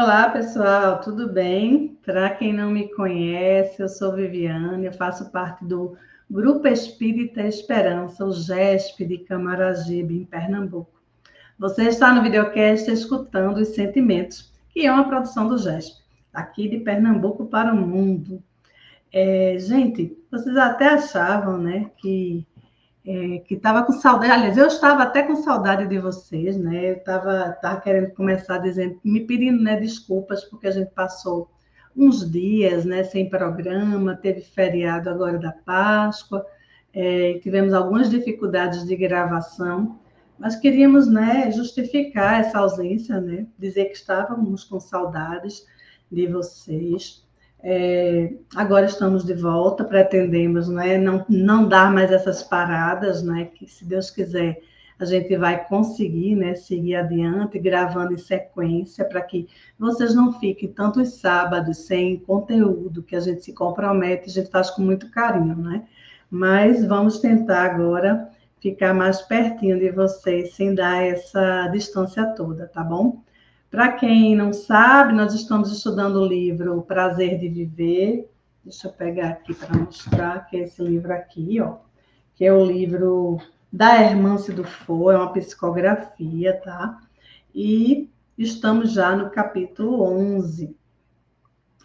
Olá, pessoal, tudo bem? Para quem não me conhece, eu sou Viviane, eu faço parte do Grupo Espírita Esperança, o GESP de Camaragibe, em Pernambuco. Você está no videocast escutando os sentimentos, que é uma produção do GESP, aqui de Pernambuco para o mundo. Gente, vocês até achavam, né, que estava com saudade. Aliás, eu estava até com saudade de vocês, né? Eu estava querendo começar dizendo, me pedindo, né, desculpas, porque a gente passou uns dias, né, sem programa, teve feriado agora da Páscoa, tivemos algumas dificuldades de gravação, mas queríamos, né, justificar essa ausência, né? Dizer que estávamos com saudades de vocês. Agora estamos de volta, pretendemos, né, não dar mais essas paradas, né, que se Deus quiser a gente vai conseguir, né, seguir adiante, gravando em sequência, para que vocês não fiquem tantos sábados sem conteúdo, que a gente se compromete, a gente faz com muito carinho, né? Mas vamos tentar agora ficar mais pertinho de vocês, sem dar essa distância toda, tá bom? Para quem não sabe, nós estamos estudando o livro O Prazer de Viver. Deixa eu pegar aqui para mostrar, que é esse livro aqui, ó, que é o livro da Hermance Dufour, é uma psicografia, tá? E estamos já no capítulo 11.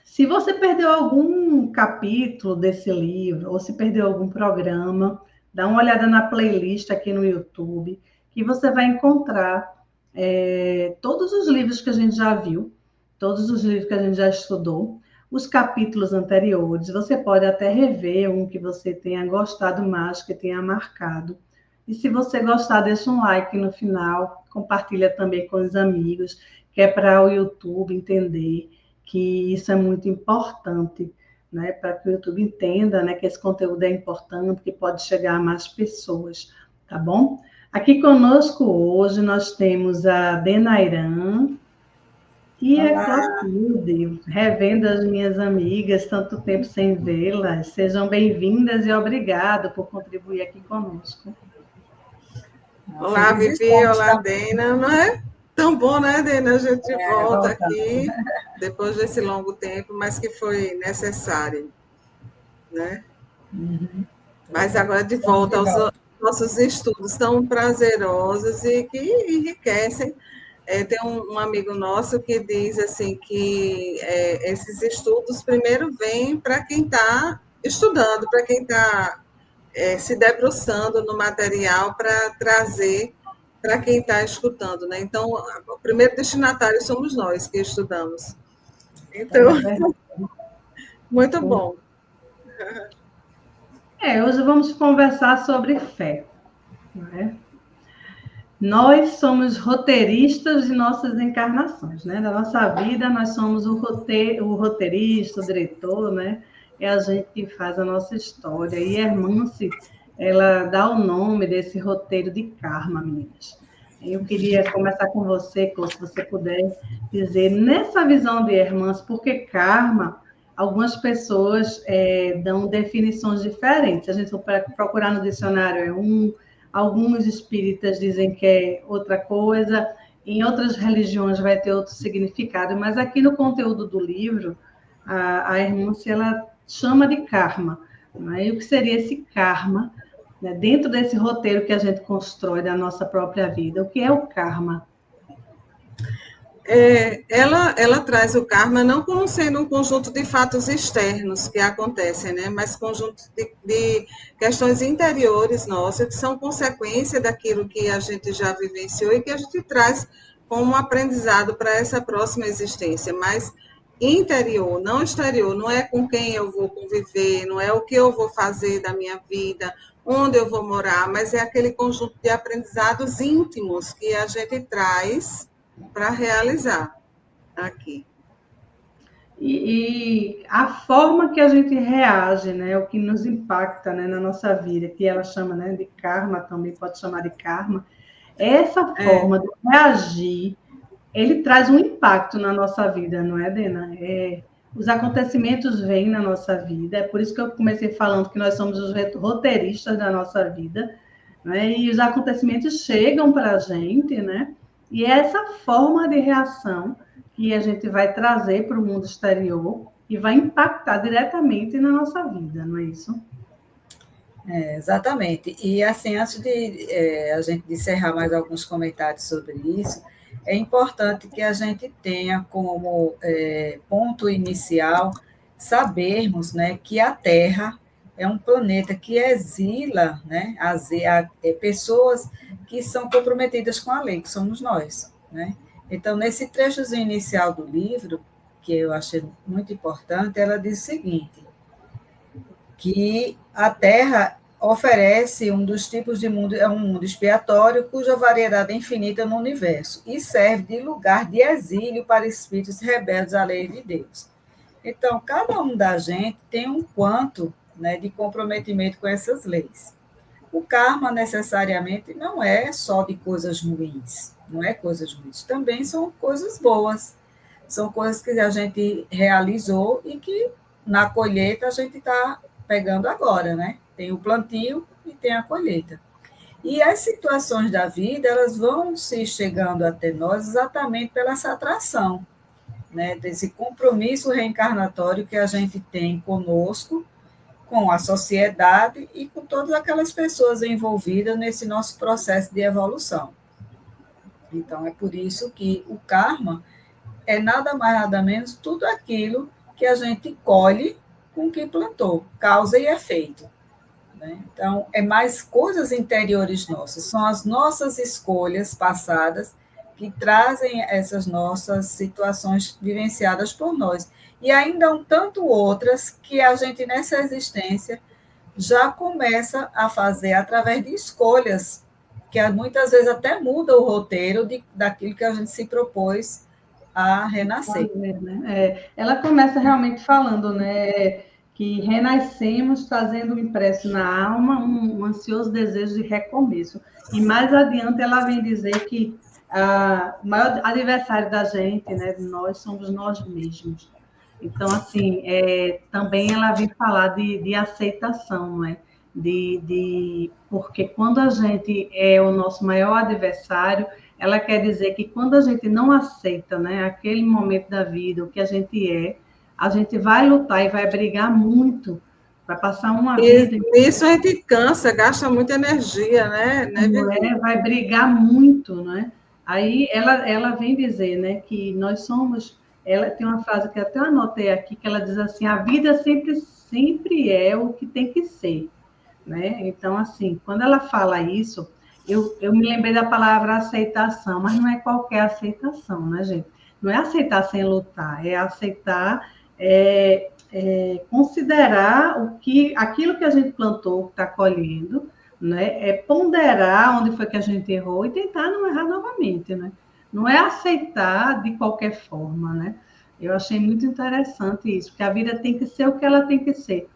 Se você perdeu algum capítulo desse livro, ou se perdeu algum programa, dá uma olhada na playlist aqui no YouTube, que você vai encontrar todos os livros que a gente já viu, todos os livros que a gente já estudou, os capítulos anteriores. Você pode até rever um que você tenha gostado mais, que tenha marcado. E se você gostar, deixa um like no final, compartilha também com os amigos, que é para o YouTube entender que isso é muito importante, né? Para que o YouTube entenda, né, que esse conteúdo é importante, que pode chegar a mais pessoas, tá bom? Aqui conosco hoje nós temos a Denairan e a Clotilde, revendo as minhas amigas, tanto tempo sem vê-las. Sejam bem-vindas e obrigado por contribuir aqui conosco. Olá, Vivi, olá, Dena. Não é tão bom, né, Dena? A gente volta aqui depois desse longo tempo, mas que foi necessário, né? Uhum. Mas agora de volta aos nossos estudos tão prazerosos e que enriquecem. Tem um amigo nosso que diz assim que esses estudos primeiro vêm para quem está estudando, para quem está se debruçando no material para trazer para quem está escutando, né? Então, o primeiro destinatário somos nós que estudamos. Então, muito bom. Hoje vamos conversar sobre fé, né? Nós somos roteiristas de nossas encarnações, né? Da nossa vida, nós somos o roteirista, o diretor, né? É a gente que faz a nossa história. E Hermance, ela dá o nome desse roteiro de karma, meninas. Eu queria começar com você, Clô, se você puder dizer, nessa visão de Hermance, porque karma, algumas pessoas dão definições diferentes. A gente vai procurar no dicionário, alguns espíritas dizem que é outra coisa, em outras religiões vai ter outro significado, mas aqui no conteúdo do livro, a Hermance, ela chama de karma. Né? E o que seria esse karma, né? Dentro desse roteiro que a gente constrói da nossa própria vida? O que é o karma? Ela traz o karma não como sendo um conjunto de fatos externos que acontecem, né? Mas conjunto de questões interiores nossas, que são consequência daquilo que a gente já vivenciou e que a gente traz como um aprendizado para essa próxima existência, mas interior, não exterior, não é com quem eu vou conviver, não é o que eu vou fazer da minha vida, onde eu vou morar, mas é aquele conjunto de aprendizados íntimos que a gente traz para realizar aqui. E a forma que a gente reage, né, o que nos impacta, né, na nossa vida, que ela chama, né, de karma, também pode chamar de karma, essa forma de reagir, ele traz um impacto na nossa vida, não é, Dena? Os acontecimentos vêm na nossa vida, é por isso que eu comecei falando que nós somos os roteiristas da nossa vida, né, e os acontecimentos chegam para a gente, né, e é essa forma de reação que a gente vai trazer para o mundo exterior e vai impactar diretamente na nossa vida, não é isso? Exatamente. E, assim, antes de a gente encerrar mais alguns comentários sobre isso, é importante que a gente tenha como ponto inicial sabermos, né, que a Terra é um planeta que exila, né, pessoas que são comprometidas com a lei, que somos nós, né? Então, nesse trechozinho inicial do livro, que eu achei muito importante, ela diz o seguinte: que a Terra oferece um dos tipos de mundo, é um mundo expiatório cuja variedade é infinita no universo e serve de lugar de exílio para espíritos rebeldes à lei de Deus. Então, cada um da gente tem um quanto, né, de comprometimento com essas leis. O karma necessariamente não é só de coisas ruins, não é coisas ruins, também são coisas boas, são coisas que a gente realizou e que na colheita a gente está pegando agora, né? Tem o plantio e tem a colheita. E as situações da vida, elas vão se chegando até nós exatamente pela essa atração, né? Desse compromisso reencarnatório que a gente tem conosco, com a sociedade e com todas aquelas pessoas envolvidas nesse nosso processo de evolução. Então, é por isso que o karma é nada mais, nada menos tudo aquilo que a gente colhe com o que plantou, causa e efeito. Né? Então, é mais coisas interiores nossas, são as nossas escolhas passadas que trazem essas nossas situações vivenciadas por nós. E ainda um tanto outras que a gente, nessa existência, já começa a fazer através de escolhas, que muitas vezes até muda o roteiro daquilo que a gente se propôs a renascer. Ela começa realmente falando, né, que renascemos trazendo impresso na alma um ansioso desejo de recomeço. E mais adiante ela vem dizer que o maior adversário da gente, né, de nós, somos nós mesmos. Então, assim, também ela vem falar de aceitação, né? Porque quando a gente é o nosso maior adversário, ela quer dizer que quando a gente não aceita, né, aquele momento da vida, o que a gente vai lutar e vai brigar muito, vai passar uma vida... Isso a gente cansa, gasta muita energia, né? Vai brigar muito, né? Aí ela vem dizer, né, que nós somos... Ela tem uma frase que eu até anotei aqui, que ela diz assim: a vida sempre é o que tem que ser, né? Então, assim, quando ela fala isso, eu me lembrei da palavra aceitação, mas não é qualquer aceitação, né, gente? Não é aceitar sem lutar, é aceitar, considerar aquilo que a gente plantou, que está colhendo, né? É ponderar onde foi que a gente errou e tentar não errar novamente, né? Não é aceitar de qualquer forma, né? Eu achei muito interessante isso, porque a vida tem que ser o que ela tem que ser.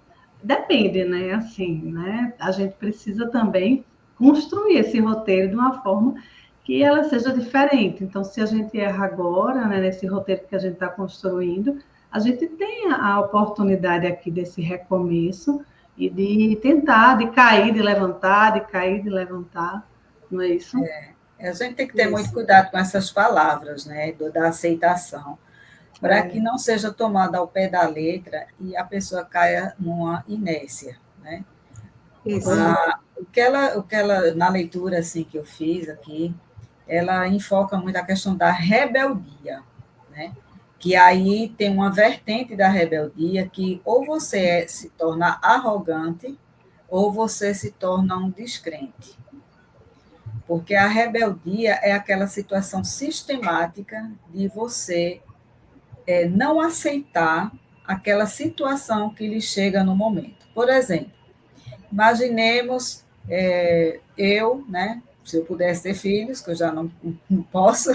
Depende, né? Assim, né? A gente precisa também construir esse roteiro de uma forma que ela seja diferente. Então, se a gente erra agora, né, nesse roteiro que a gente está construindo, a gente tem a oportunidade aqui desse recomeço e de tentar, de cair, de levantar, de cair, de levantar, não é isso? A gente tem que ter muito cuidado com essas palavras, né, da aceitação, para que não seja tomada ao pé da letra e a pessoa caia numa inércia, né? O que ela, na leitura assim, que eu fiz aqui, ela enfoca muito a questão da rebeldia, né? Que aí tem uma vertente da rebeldia que ou você se torna arrogante ou você se torna um descrente. Porque a rebeldia é aquela situação sistemática de você não aceitar aquela situação que lhe chega no momento. Por exemplo, imaginemos eu, né, se eu pudesse ter filhos, que eu já não posso,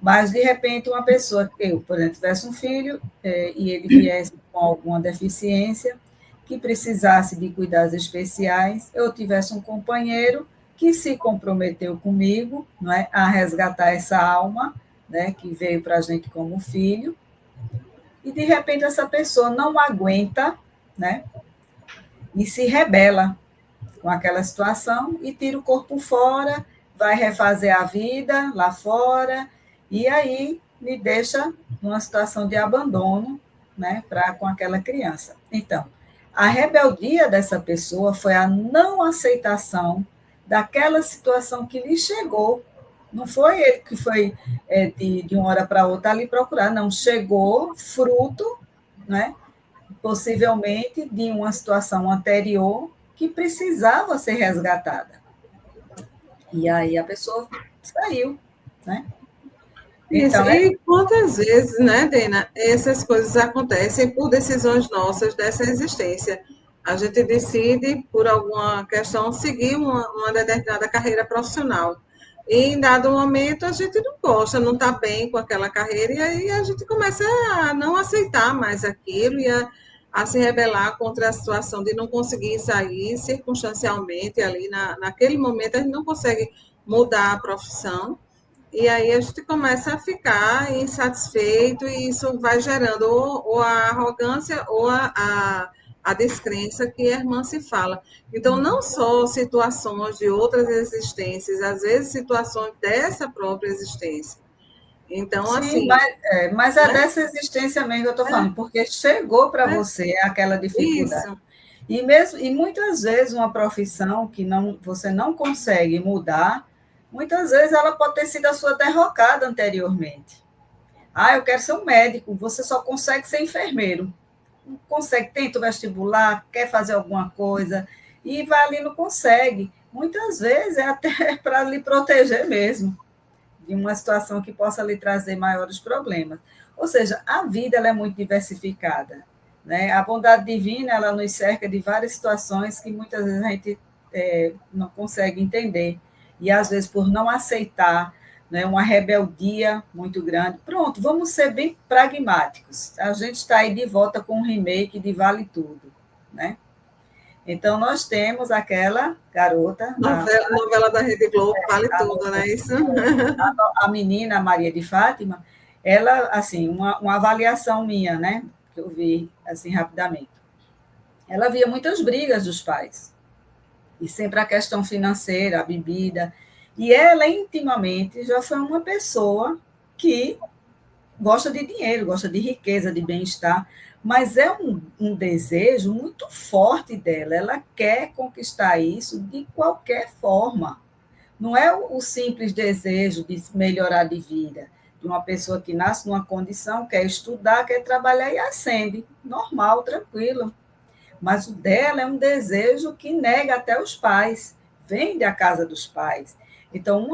mas de repente uma pessoa, eu, por exemplo, tivesse um filho e ele viesse com alguma deficiência, que precisasse de cuidados especiais, eu tivesse um companheiro que se comprometeu comigo, não é, a resgatar essa alma, né, que veio para a gente como filho, e de repente essa pessoa não aguenta, né, e se rebela com aquela situação e tira o corpo fora, vai refazer a vida lá fora, e aí lhe deixa numa situação de abandono, né, com aquela criança. Então, a rebeldia dessa pessoa foi a não aceitação daquela situação que lhe chegou. Não foi ele que foi de uma hora para outra ali procurar, não. Chegou fruto, né, possivelmente de uma situação anterior que precisava ser resgatada. E aí a pessoa saiu, né? Isso, e quantas vezes, né, Dena, essas coisas acontecem por decisões nossas dessa existência. A gente decide, por alguma questão, seguir uma determinada carreira profissional. E em dado momento a gente não gosta, não está bem com aquela carreira, e aí a gente começa a não aceitar mais aquilo e a se rebelar contra a situação de não conseguir sair circunstancialmente ali naquele momento, a gente não consegue mudar a profissão. E aí a gente começa a ficar insatisfeito e isso vai gerando ou a arrogância ou a descrença que a irmã se fala. Então, não só situações de outras existências, às vezes situações dessa própria existência. Então, Sim, assim... mas é dessa existência mesmo que eu estou falando, porque chegou para você aquela dificuldade. Isso. E muitas vezes uma profissão que você não consegue mudar, muitas vezes ela pode ter sido a sua derrocada anteriormente. Ah, eu quero ser um médico, você só consegue ser enfermeiro. Não consegue, tenta o vestibular, quer fazer alguma coisa, e vai ali e não consegue. Muitas vezes é até para lhe proteger mesmo de uma situação que possa lhe trazer maiores problemas. Ou seja, a vida ela é muito diversificada. Né? A bondade divina ela nos cerca de várias situações que muitas vezes a gente não consegue entender. E, às vezes, por não aceitar, né, uma rebeldia muito grande. Pronto, vamos ser bem pragmáticos. A gente está aí de volta com um remake de Vale Tudo. Né? Então, nós temos aquela garota... Novela da Rede Globo, Vale Tudo, não é isso? A menina Maria de Fátima, ela, assim, uma avaliação minha, né, que eu vi, assim, rapidamente. Ela via muitas brigas dos pais, e sempre a questão financeira, a bebida, e ela, intimamente, já foi uma pessoa que gosta de dinheiro, gosta de riqueza, de bem-estar, mas é um desejo muito forte dela, ela quer conquistar isso de qualquer forma. Não é o simples desejo de melhorar de vida, de uma pessoa que nasce numa condição, quer estudar, quer trabalhar e ascende, normal, tranquilo. Mas o dela é um desejo que nega até os pais, vem da casa dos pais. Então,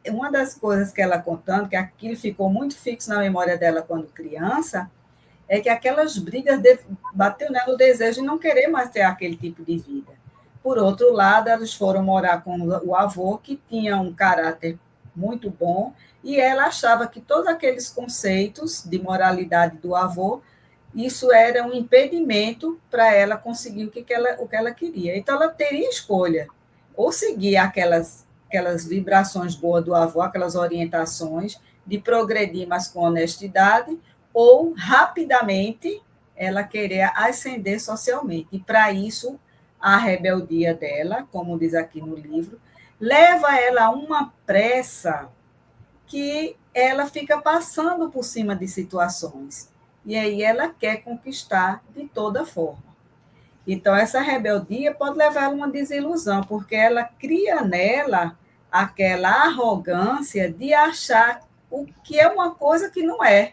uma das coisas que ela contando, que aquilo ficou muito fixo na memória dela quando criança, é que aquelas brigas bateu nela o desejo de não querer mais ter aquele tipo de vida. Por outro lado, elas foram morar com o avô, que tinha um caráter muito bom, e ela achava que todos aqueles conceitos de moralidade do avô, isso era um impedimento para ela conseguir o que ela queria. Então, ela teria escolha, ou seguir aquelas vibrações boas do avô, aquelas orientações de progredir, mas com honestidade, ou rapidamente ela querer ascender socialmente. E para isso, a rebeldia dela, como diz aqui no livro, leva ela a uma pressa que ela fica passando por cima de situações. E aí ela quer conquistar de toda forma. Então, essa rebeldia pode levar a uma desilusão, porque ela cria nela aquela arrogância de achar o que é uma coisa que não é.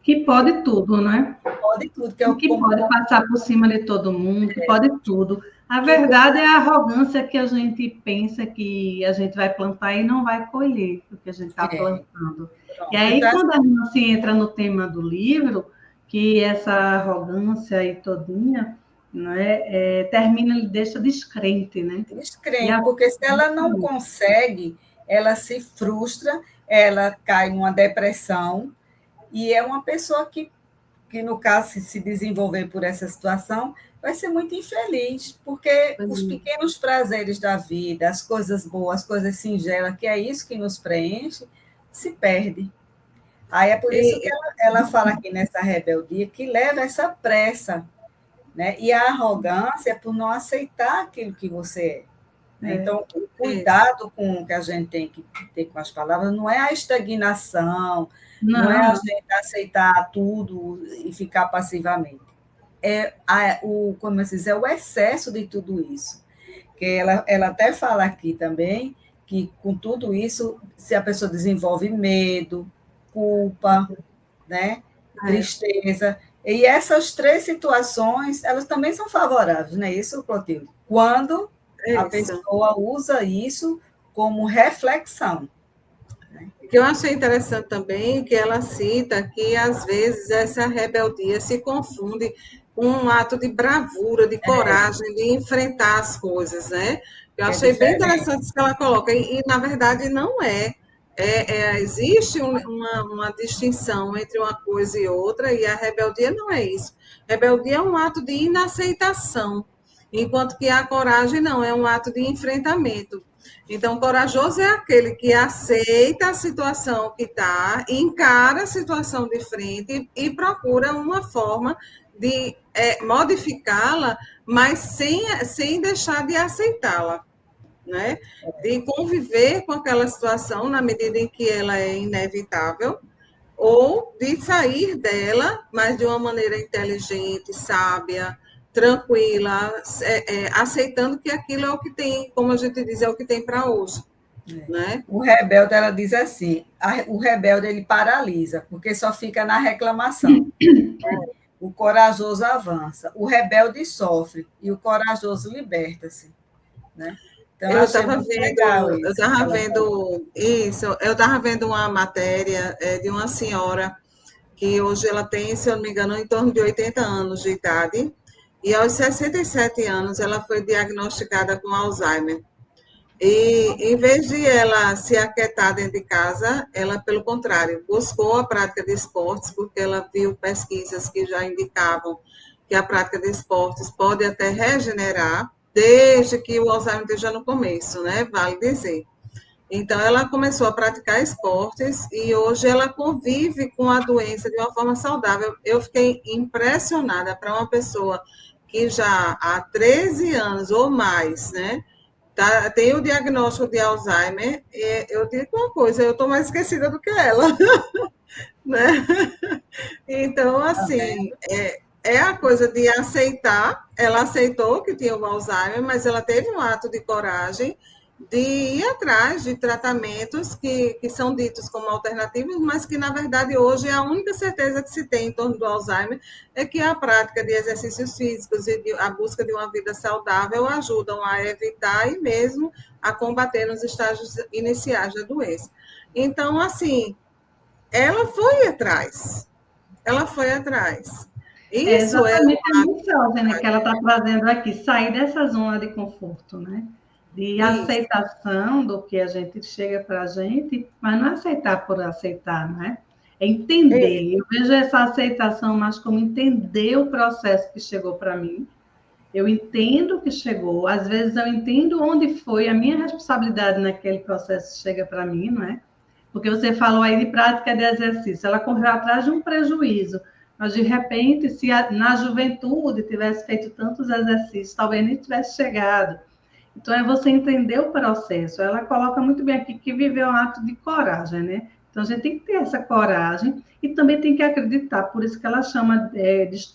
Que pode tudo, né? Pode tudo. Que pode passar por cima de todo mundo, que pode tudo. A verdade é a arrogância que a gente pensa que a gente vai plantar e não vai colher o que a gente está plantando. Pronto. E aí, quando a gente se entra no tema do livro, que essa arrogância aí todinha, né, termina, deixa descrente, né? Descrente, porque se ela não consegue, ela se frustra, ela cai numa depressão, e é uma pessoa que no caso, se desenvolver por essa situação, vai ser muito infeliz, porque os pequenos prazeres da vida, as coisas boas, as coisas singelas, que é isso que nos preenche, se perde. Aí é por isso que ela fala aqui nessa rebeldia, que leva essa pressa, né? E a arrogância é por não aceitar aquilo que você é. Então, o cuidado com o que a gente tem que ter com as palavras não é a estagnação, não é a gente aceitar tudo e ficar passivamente. Como eu disse, é o excesso de tudo isso. Que ela até fala aqui também que, com tudo isso, se a pessoa desenvolve medo, culpa, né, tristeza, e essas 3 situações, elas também são favoráveis, não é isso, Clotilde? Quando a pessoa usa isso como reflexão. O que eu achei interessante também, que ela cita que, às vezes, essa rebeldia se confunde com um ato de bravura, de coragem, de enfrentar as coisas, né? Eu achei bem interessante isso que ela coloca, e na verdade não é. Existe uma distinção entre uma coisa e outra, e a rebeldia não é isso. Rebeldia é um ato de inaceitação, enquanto que a coragem não, é um ato de enfrentamento. Então, corajoso é aquele que aceita a situação que está, encara a situação de frente e procura uma forma de modificá-la, mas sem deixar de aceitá-la, né? De conviver com aquela situação na medida em que ela é inevitável, ou de sair dela, mas de uma maneira inteligente, sábia, tranquila, aceitando que aquilo é o que tem, como a gente diz, é o que tem para hoje. Né? O rebelde, ela diz assim, o rebelde ele paralisa, porque só fica na reclamação. O corajoso avança, o rebelde sofre e o corajoso liberta-se. Né? Então, eu estava vendo uma matéria de uma senhora que hoje ela tem, se eu não me engano, em torno de 80 anos de idade, e aos 67 anos ela foi diagnosticada com Alzheimer. E, em vez de ela se aquietar dentro de casa, ela, pelo contrário, buscou a prática de esportes, porque ela viu pesquisas que já indicavam que a prática de esportes pode até regenerar, desde que o Alzheimer esteja no começo, né? Vale dizer. Então, ela começou a praticar esportes e hoje ela convive com a doença de uma forma saudável. Eu fiquei impressionada para uma pessoa que já há 13 anos ou mais, né? Tem o diagnóstico de Alzheimer, e eu digo uma coisa, eu estou mais esquecida do que ela, né? Então, assim, é a coisa de aceitar, ela aceitou que tinha o Alzheimer, mas ela teve um ato de coragem de ir atrás de tratamentos que são ditos como alternativos, mas que, na verdade, hoje a única certeza que se tem em torno do Alzheimer é que a prática de exercícios físicos e a busca de uma vida saudável ajudam a evitar e mesmo a combater nos estágios iniciais da doença. Então, assim, ela foi atrás. Ela foi atrás. Isso exatamente a mensagem, né, que ela está trazendo aqui, sair dessa zona de conforto, né? De aceitação do que a gente chega para a gente, mas não aceitar por aceitar, né? É entender. Eu vejo essa aceitação mais como entender o processo que chegou para mim. Eu entendo que chegou, às vezes eu entendo onde foi a minha responsabilidade naquele processo que chega para mim, não é? Porque você falou aí de prática de exercício, ela correu atrás de um prejuízo, mas de repente, se na juventude tivesse feito tantos exercícios, talvez nem tivesse chegado. Então, é você entender o processo. Ela coloca muito bem aqui que viver é um ato de coragem, né? Então, a gente tem que ter essa coragem e também tem que acreditar. Por isso que ela chama,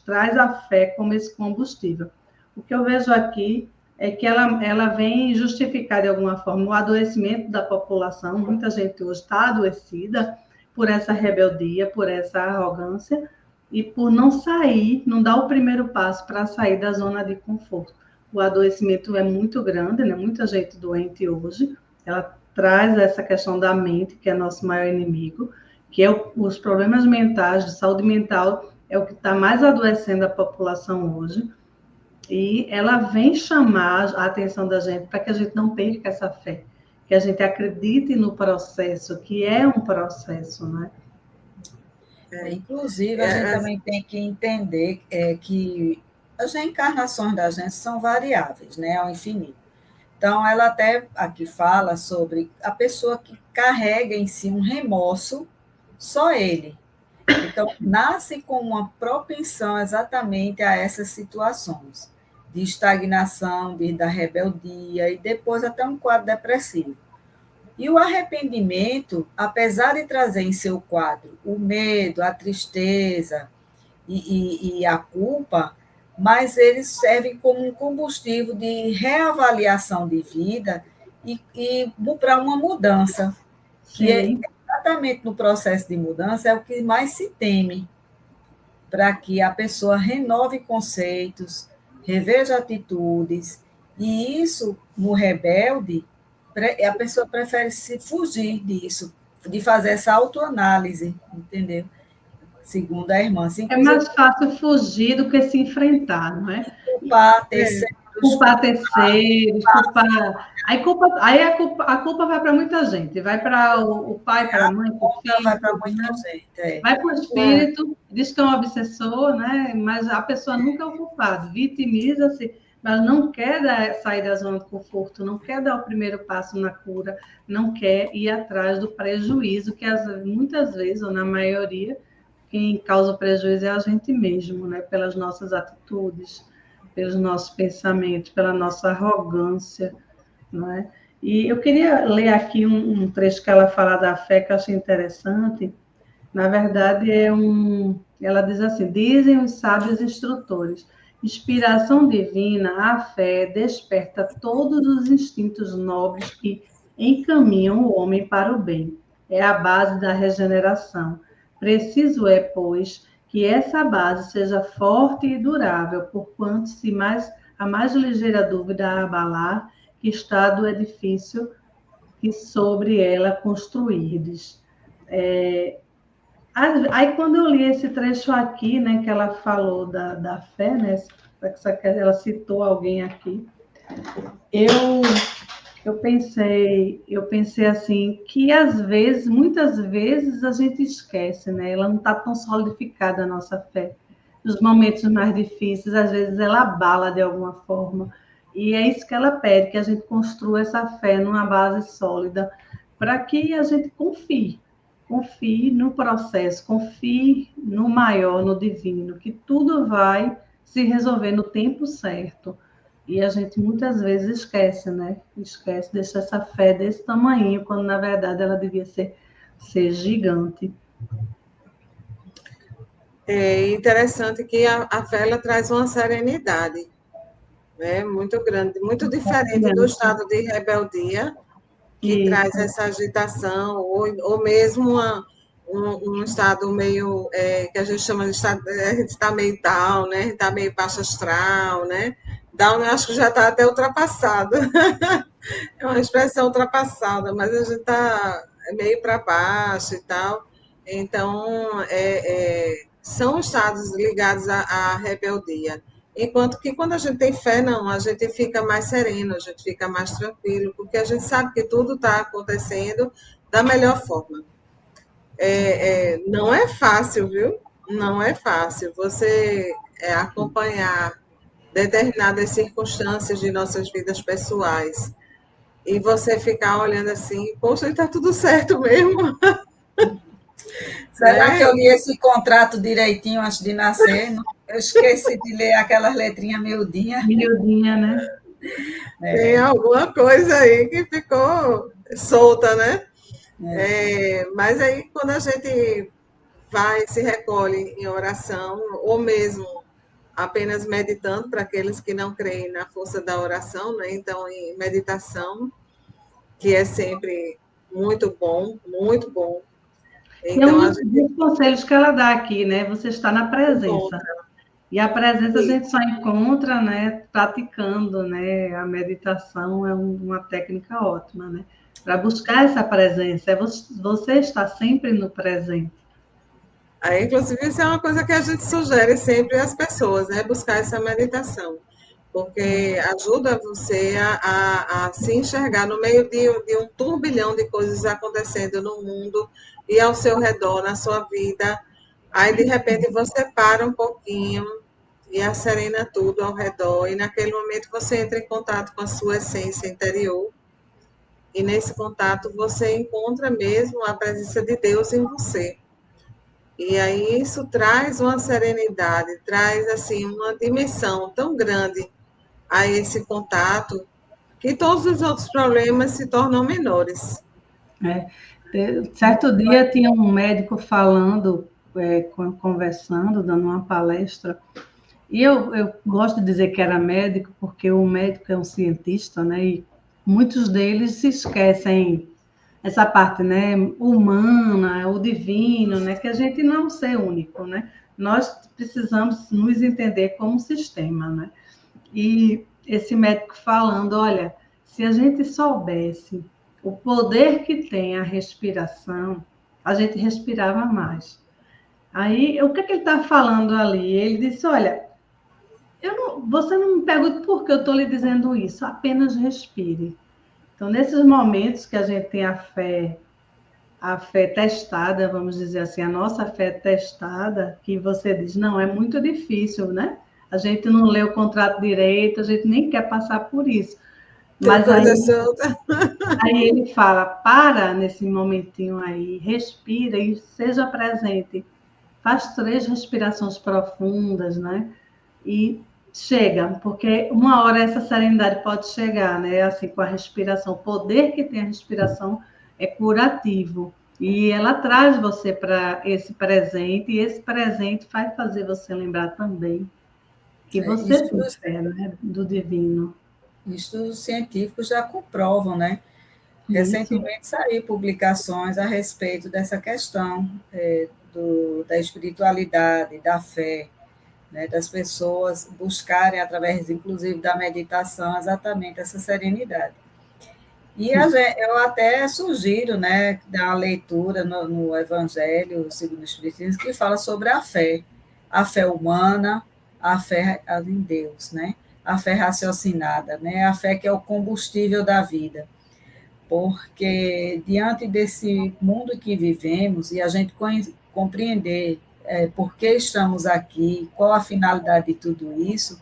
traz a fé como esse combustível. O que eu vejo aqui é que ela vem justificar, de alguma forma, o adoecimento da população. Muita gente hoje está adoecida por essa rebeldia, por essa arrogância e por não sair, não dar o primeiro passo para sair da zona de conforto. O adoecimento é muito grande, né? Muita gente doente hoje. Ela traz essa questão da mente, que é nosso maior inimigo, que é os problemas mentais, de saúde mental, é o que está mais adoecendo a população hoje. E ela vem chamar a atenção da gente para que a gente não perca essa fé, que a gente acredite no processo, que é um processo, né? Inclusive, a gente também tem que entender que as reencarnações da gente são variáveis, né, ao infinito. Então, ela até aqui fala sobre a pessoa que carrega em si um remorso, só ele. Então, nasce com uma propensão exatamente a essas situações. de estagnação, da rebeldia, e depois até um quadro depressivo. E o arrependimento, apesar de trazer em seu quadro o medo, a tristeza e a culpa, mas eles servem como um combustível de reavaliação de vida e para uma mudança, que é Sim. exatamente no processo de mudança é o que mais se teme, para que a pessoa renove conceitos, reveja atitudes, e isso, no rebelde, a pessoa prefere se fugir disso, de fazer essa autoanálise, entendeu? Segundo a irmã. É Inclusive, mais fácil fugir do que se enfrentar, não é? culpar É, terceiros, Culpar terceiros, culpar. A culpa vai para muita gente. Vai para o pai, para a mãe, para o vai filho, para para o muita irmão, gente. É. vai para o espírito, diz que é um obsessor, né? Mas a pessoa nunca é o culpado, vitimiza-se, mas não quer sair da zona de conforto, não quer dar o primeiro passo na cura, não quer ir atrás do prejuízo, que muitas vezes, ou na maioria, quem causa o prejuízo é a gente mesmo, né? Pelas nossas atitudes, pelos nossos pensamentos, pela nossa arrogância, não é? E eu queria ler aqui um trecho que ela fala da fé que eu achei interessante. Na verdade, ela diz assim: dizem os sábios instrutores, inspiração divina, a fé desperta todos os instintos nobres que encaminham o homem para o bem. É a base da regeneração. Preciso é, pois, que essa base seja forte e durável, porquanto se a mais ligeira dúvida a abalar, que está do edifício que sobre ela construirdes. Aí, quando eu li esse trecho aqui, né, que ela falou da fé, né, ela citou alguém aqui, eu, eu pensei assim, que às vezes, muitas vezes, a gente esquece, né, ela não está tão solidificada a nossa fé. Nos momentos mais difíceis, às vezes ela abala de alguma forma. E é isso que ela pede, que a gente construa essa fé numa base sólida, para que a gente confie. Confie no processo, confie no maior, no divino, que tudo vai se resolver no tempo certo. E a gente muitas vezes esquece, né? Esquece, deixa essa fé desse tamanho, quando na verdade ela devia ser gigante. É interessante que a fé ela traz uma serenidade, né, muito grande, muito diferente do estado de rebeldia, que traz Isso, essa agitação, ou mesmo um estado meio, que a gente chama de estado, a gente está meio down, né? A gente está meio baixo astral, né? Down eu acho que já está até ultrapassado, é uma expressão ultrapassada, mas a gente está meio para baixo e tal. Então, são estados ligados à rebeldia. Enquanto que quando a gente tem fé, não, a gente fica mais sereno, a gente fica mais tranquilo, porque a gente sabe que tudo está acontecendo da melhor forma. Não é fácil, viu? Não é fácil você acompanhar determinadas circunstâncias de nossas vidas pessoais e você ficar olhando assim, poxa, está tudo certo mesmo, Será que né? eu li esse contrato direitinho antes de nascer? Eu esqueci de ler aquelas letrinhas miudinhas. miudinha, né? Tem alguma coisa aí que ficou solta, né? Mas aí, quando a gente vai, se recolhe em oração, ou mesmo apenas meditando, para aqueles que não creem na força da oração, né? Então, em meditação, que é sempre muito bom, muito bom. E é Então, um a gente dos conselhos que ela dá aqui, né? Você está na presença. encontra E a presença a gente isso. só encontra, né, praticando, né? A meditação é uma técnica ótima, né? Para buscar essa presença, você está sempre no presente. Aí, inclusive, isso é uma coisa que a gente sugere sempre às pessoas, né? Buscar essa meditação, porque ajuda você a se enxergar no meio de um turbilhão de coisas acontecendo no mundo e ao seu redor, na sua vida. Aí, de repente, você para um pouquinho e acerena tudo ao redor, e naquele momento você entra em contato com a sua essência interior, e nesse contato você encontra mesmo a presença de Deus em você. E aí isso traz uma serenidade, traz assim uma dimensão tão grande a esse contato, que todos os outros problemas se tornam menores. Certo dia tinha um médico falando, conversando, dando uma palestra, e eu gosto de dizer que era médico, porque o médico é um cientista, né? E muitos deles se esquecem essa parte, né, humana, o divino, né, que a gente não é um ser único, né? Nós precisamos nos entender como sistema, né? E esse médico falando, olha, se a gente soubesse o poder que tem a respiração, a gente respirava mais. Aí, o que é que ele está falando ali? Ele disse, olha, você não me pergunte por que eu estou lhe dizendo isso, apenas respire. Então, nesses momentos que a gente tem a fé testada, vamos dizer assim, a nossa fé testada, que você diz, não, é muito difícil, né? A gente não lê o contrato direito, a gente nem quer passar por isso. Mas aí ele fala, para nesse momentinho aí, respira e seja presente. Faz 3 respirações profundas, né? E chega, porque uma hora essa serenidade pode chegar, né? Assim, com a respiração. O poder que tem a respiração é curativo. E ela traz você para esse presente, e esse presente vai fazer você lembrar também que você tem fé, né? Do divino. Estudos científicos já comprovam, né? Recentemente saíram publicações a respeito dessa questão da espiritualidade, da fé, né, das pessoas buscarem, através, inclusive, da meditação, exatamente essa serenidade. E eu até sugiro, né, dar uma leitura no Evangelho segundo o Espiritismo, que fala sobre a fé humana, a fé em Deus, né, a fé raciocinada, né, a fé que é o combustível da vida. Porque, diante desse mundo que vivemos, e a gente compreender por que estamos aqui, qual a finalidade de tudo isso,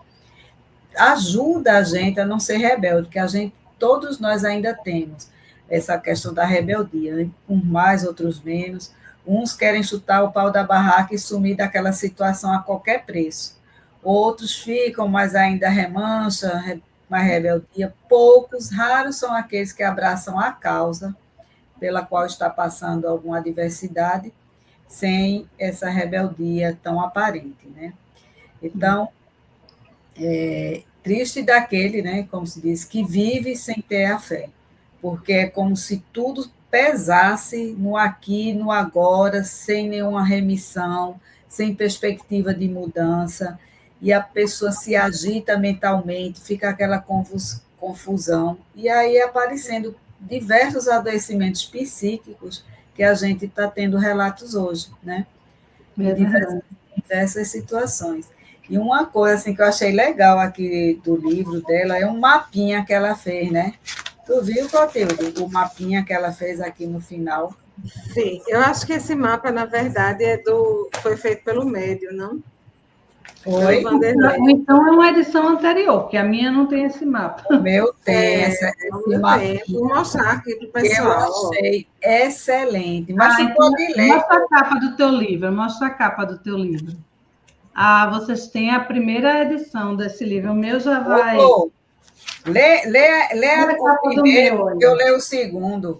ajuda a gente a não ser rebelde, que todos nós ainda temos essa questão da rebeldia, né? Uns mais, outros menos. Uns querem chutar o pau da barraca e sumir daquela situação a qualquer preço. Outros ficam, mas ainda remancha, mais rebeldia. Poucos, raros são aqueles que abraçam a causa pela qual está passando alguma adversidade, sem essa rebeldia tão aparente, né? Então, triste daquele, né, como se diz, que vive sem ter a fé, porque é como se tudo pesasse no aqui, no agora, sem nenhuma remissão, sem perspectiva de mudança, e a pessoa se agita mentalmente, fica aquela confusão, e aí aparecendo diversos adoecimentos psíquicos que a gente está tendo relatos hoje, né? Diversas situações. E uma coisa assim, que eu achei legal aqui do livro dela é um mapinha que ela fez, né? Tu viu, Clotilde, o mapinha que ela fez aqui no final? Sim, eu acho que esse mapa, na verdade, foi feito pelo médium, não? Foi? Então é uma edição anterior, porque a minha não tem esse mapa. O meu tem esse mapa. Vou mostrar aqui para o pessoal. Eu achei excelente. Mas tu pode ler. Mostra a capa do teu livro, mostra a capa do teu livro. Vocês têm a primeira edição desse livro. O meu já vai. Lê o primeiro, porque eu leio o segundo.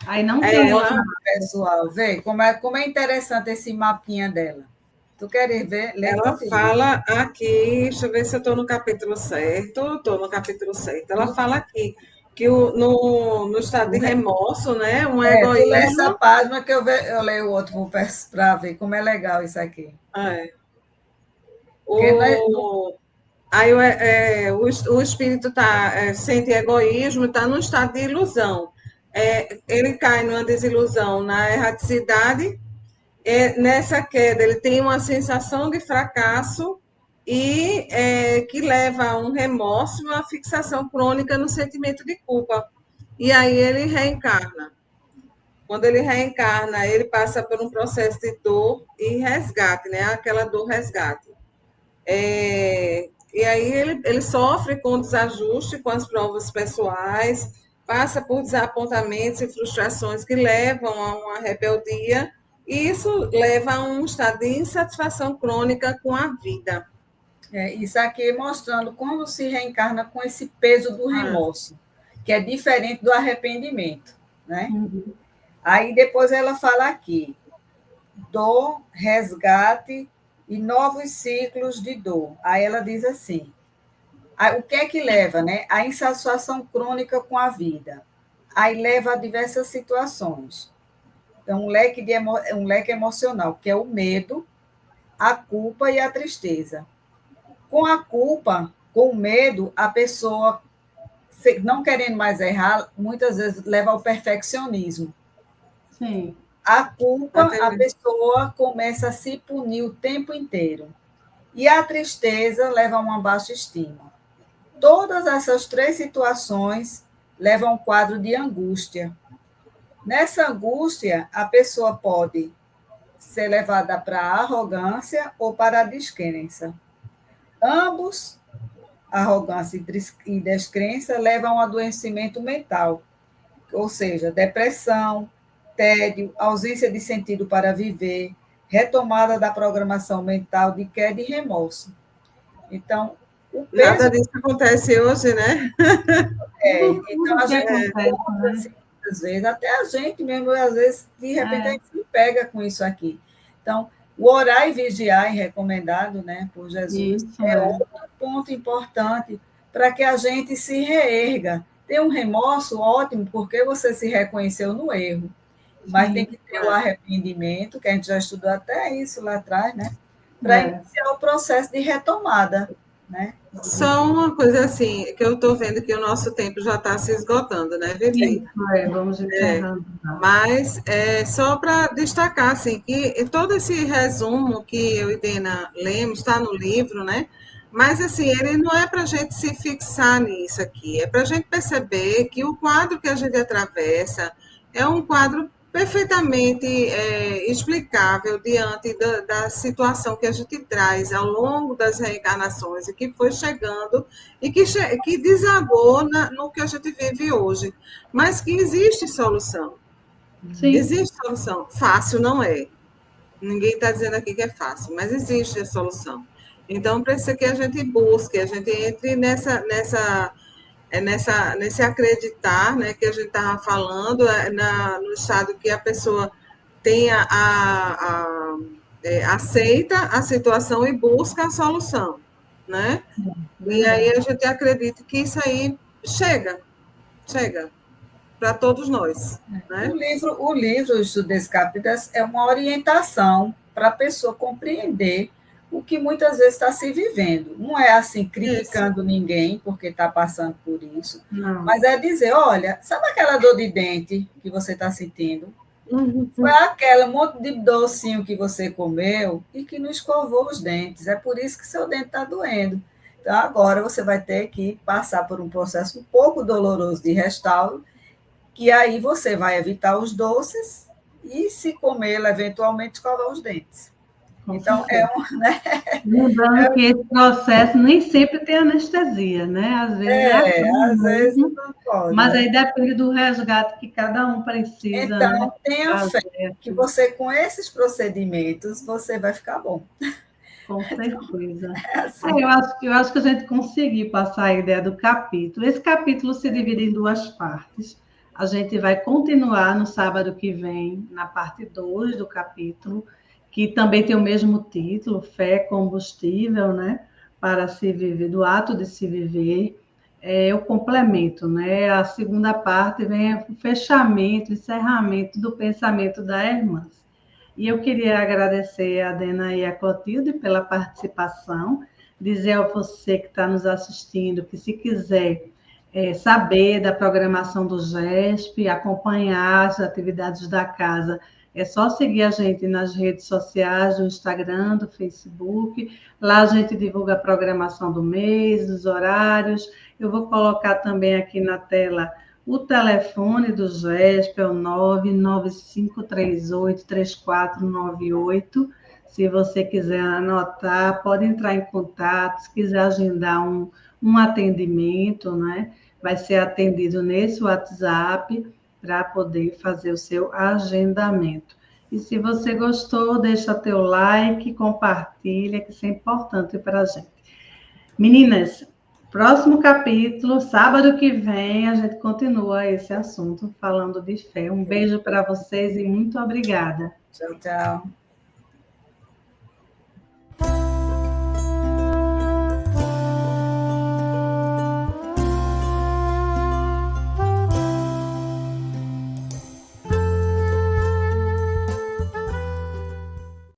Aí não tem outro mapa. Pessoal, vê como é interessante esse mapinha dela. Tu queres ver? Ela fala aqui, deixa eu ver se eu estou no capítulo certo. Estou no capítulo certo. Ela fala aqui que no estado de remorso, né? Um egoísmo. Tu lê essa página que eu leio o outro para ver como é legal isso aqui. Aí o espírito sente egoísmo, está num estado de ilusão. Ele cai numa desilusão, na erraticidade. Nessa queda, ele tem uma sensação de fracasso e que leva a um remorso, uma fixação crônica no sentimento de culpa. E aí ele reencarna. Quando ele reencarna, ele passa por um processo de dor e resgate, né? Aquela dor resgate. E aí ele sofre com desajuste com as provas pessoais, passa por desapontamentos e frustrações que levam a uma rebeldia, e isso leva a um estado de insatisfação crônica com a vida. Isso aqui mostrando como se reencarna com esse peso do remorso, que é diferente do arrependimento, né? Uhum. Aí depois ela fala aqui, dor, resgate e novos ciclos de dor. Aí ela diz assim, o que é que leva, né? A insatisfação crônica com a vida. Aí leva a diversas situações. Então, um leque emocional, que é o medo, a culpa e a tristeza. Com a culpa, com o medo, a pessoa, não querendo mais errar, muitas vezes leva ao perfeccionismo. Sim. A culpa, a pessoa começa a se punir o tempo inteiro. E a tristeza leva a uma baixa estima. Todas essas três situações levam a um quadro de angústia. Nessa angústia, a pessoa pode ser levada para a arrogância ou para a descrença. Ambos, arrogância e descrença, levam a um adoecimento mental, ou seja, depressão, tédio, ausência de sentido para viver, retomada da programação mental de queda e remorso. Então, o peso... Nada disso acontece hoje, né? Então, a gente encontra, assim, muitas vezes, até a gente mesmo, às vezes, de repente, a gente se pega com isso aqui. Então, o orar e vigiar é recomendado, né, por Jesus, outro ponto importante para que a gente se reerga. Ter um remorso, ótimo, porque você se reconheceu no erro, mas tem que ter o arrependimento, que a gente já estudou até isso lá atrás, né, para iniciar o processo de retomada, né? Só uma coisa assim, que eu estou vendo que o nosso tempo já está se esgotando, né, Vivi? Vamos encerrando. Mas só para destacar, assim, que todo esse resumo que eu e Dena lemos está no livro, né? Mas, assim, ele não é para a gente se fixar nisso aqui, é para a gente perceber que o quadro que a gente atravessa é um quadro perfeitamente explicável diante da situação que a gente traz ao longo das reencarnações e que foi chegando e que desagou no que a gente vive hoje, mas que existe solução. Sim. Existe solução. Fácil não é. Ninguém está dizendo aqui que é fácil, mas existe a solução. Então, precisa que a gente busque, a gente entre nesse acreditar, né, que a gente estava falando, no estado que a pessoa tenha aceita a situação e busca a solução, né? E aí a gente acredita que isso aí chega para todos nós, né? O livro O Estudo desse Capítulo é uma orientação para a pessoa compreender o que muitas vezes está se vivendo. Não é assim criticando ninguém porque está passando por isso, mas é dizer, olha, sabe aquela dor de dente que você está sentindo? Foi aquele monte de docinho que você comeu e que não escovou os dentes. É por isso que seu dente está doendo. Então, agora você vai ter que passar por um processo um pouco doloroso de restauro, que aí você vai evitar os doces e, se comê-lo, eventualmente escovar os dentes. Então, né? Lembrando que esse processo nem sempre tem anestesia, né? Às vezes não pode. Mas aí depende do resgate que cada um precisa. Então, né? tenha fé que você, com esses procedimentos, você vai ficar bom. Com certeza. Assim. Eu acho que a gente conseguiu passar a ideia do capítulo. Esse capítulo se divide em duas partes. A gente vai continuar no sábado que vem, na parte 2 do capítulo, que também tem o mesmo título, Fé Combustível, né? Para se viver, do ato de se viver. O complemento, né? A segunda parte vem o fechamento, encerramento do pensamento da irmã. E eu queria agradecer a Dena e a Clotilde pela participação, dizer a você que está nos assistindo que, se quiser saber da programação do GESP, acompanhar as atividades da casa, é só seguir a gente nas redes sociais, no Instagram, do Facebook. Lá a gente divulga a programação do mês, os horários. Eu vou colocar também aqui na tela o telefone do GESP, é o 99538-3498. Se você quiser anotar, pode entrar em contato. Se quiser agendar um atendimento, né? Vai ser atendido nesse WhatsApp para poder fazer o seu agendamento. E se você gostou, deixa teu like, compartilha, que isso é importante para a gente. Meninas, próximo capítulo, sábado que vem, a gente continua esse assunto, falando de fé. Um beijo para vocês e muito obrigada. Tchau, tchau.